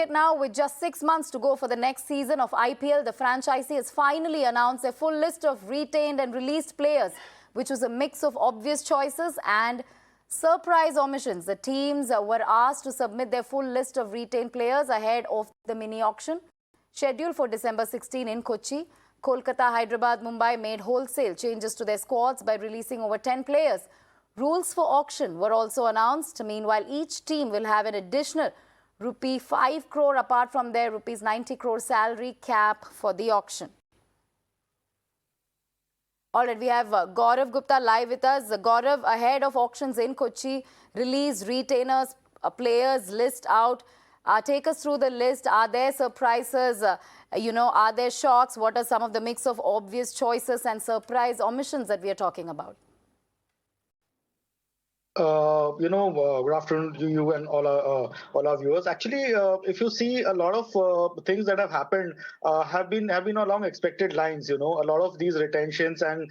Now, with just 6 months to go for the next season of IPL, the franchisee has finally announced a full list of retained and released players, which was a mix of obvious choices and surprise omissions. The teams were asked to submit their full list of retained players ahead of the mini auction scheduled for December 16 in Kochi. Kolkata, Hyderabad, Mumbai made wholesale changes to their squads by releasing over 10 players. Rules for auction were also announced. Meanwhile, each team will have an additional rupee 5 crore apart from their rupees 90 crore salary cap for the auction. All right, we have Gaurav Gupta live with us. Gaurav, ahead of auctions in Kochi, release retainers, players list out. Take us through the list. Are there surprises? Are there shocks? What are some of the mix of obvious choices and surprise omissions that we are talking about? Good afternoon to you and all our viewers. Actually, if you see, a lot of things that have happened have been along expected lines. A lot of these retentions and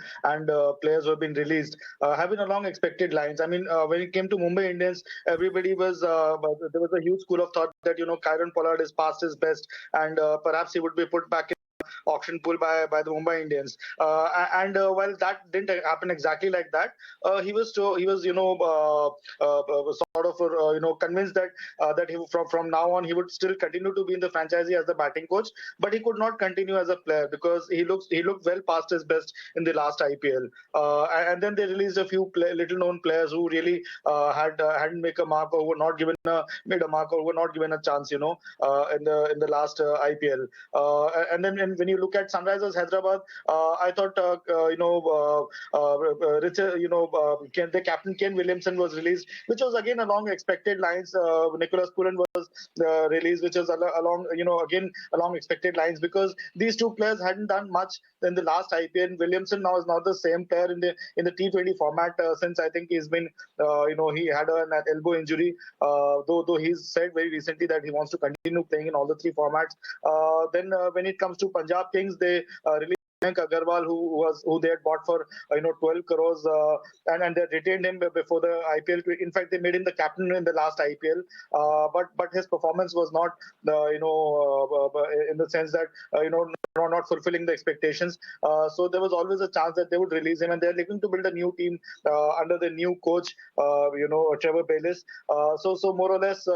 players who have been released have been along expected lines. I mean, when it came to Mumbai Indians, everybody was there was a huge school of thought that Kieron Pollard is past his best, and perhaps he would be put back auction pool by the Mumbai Indians. While that didn't happen exactly like that, he was sort of convinced that he from now on he would still continue to be in the franchisee as the batting coach, but he could not continue as a player because he looked well past his best in the last IPL. And then they released a few little known players who really hadn't made a mark or were not given made a mark or were not given a chance, in the last IPL. And then when you look at Sunrisers Hyderabad, I thought the captain Ken Williamson was released, which was again along expected lines. Nicholas Pooran was released, which was along expected lines, because these two players hadn't done much in the last IPL. Williamson now is not the same player in the T20 format since I think he's been he had an elbow injury. Though he's said very recently that he wants to continue playing in all the three formats. Then when it comes to Punjab Kings, they released Agarwal, who they had bought for 12 crores, and they retained him before the IPL. In fact, they made him the captain in the last IPL, but his performance was not in the sense that not fulfilling the expectations. So there was always a chance that they would release him, and they're looking to build a new team under the new coach, Trevor Bayliss. So more or less,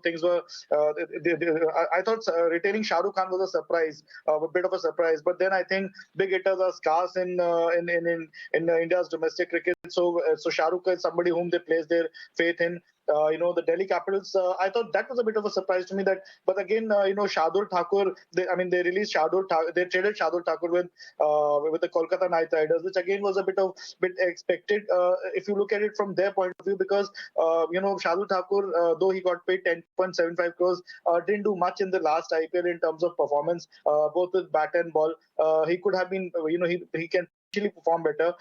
things were. I thought retaining Shah Rukh Khan was a surprise, a bit of a surprise, but then I think big hitters are scarce in India's domestic cricket. So Shah Rukh is somebody whom they place their faith in. The Delhi Capitals, I thought that was a bit of a surprise to me. But again, Shardul Thakur, they released Shardul Thakur, they traded Shardul Thakur with the Kolkata Knight Riders, which again was a bit expected if you look at it from their point of view, because Shardul Thakur, though he got paid 10.75 crores, didn't do much in the last IPL in terms of performance, both with bat and ball. He could have been, he can actually perform better,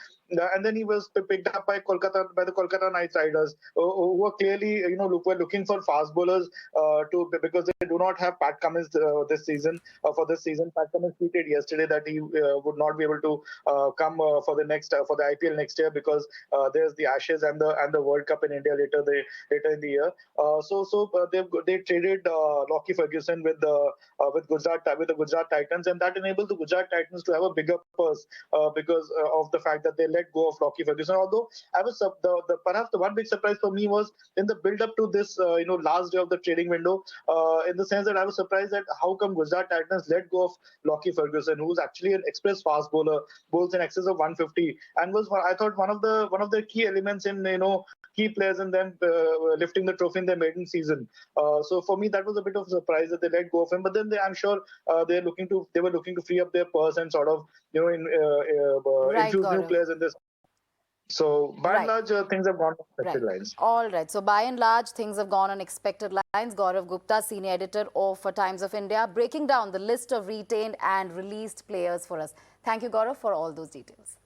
and then he was picked up by the Kolkata Knight Riders, who were clearly were looking for fast bowlers because they do not have Pat Cummins this season. For this season, Pat Cummins tweeted yesterday that he would not be able to come for the IPL next year because there's the Ashes and the World Cup in India later in the year. So they traded Lockie Ferguson with the Gujarat Titans, and that enabled the Gujarat Titans to have a bigger purse because of the fact that they let go of Lockie Ferguson. Although I was perhaps the one big surprise for me was in the build up to this last day of the trading window, in the sense that I was surprised at how come Gujarat Titans let go of Lockie Ferguson, who's actually an express fast bowler, bowls in excess of 150, and was, I thought, one of the key elements in key players in them lifting the trophy in their maiden season. So for me, that was a bit of a surprise that they let go of him. But then I'm sure they were looking to free up their purse and sort of infuse new players in this. So by and large, things have gone on expected lines. All right. So by and large, things have gone on expected lines. Gaurav Gupta, senior editor of Times of India, breaking down the list of retained and released players for us. Thank you, Gaurav, for all those details.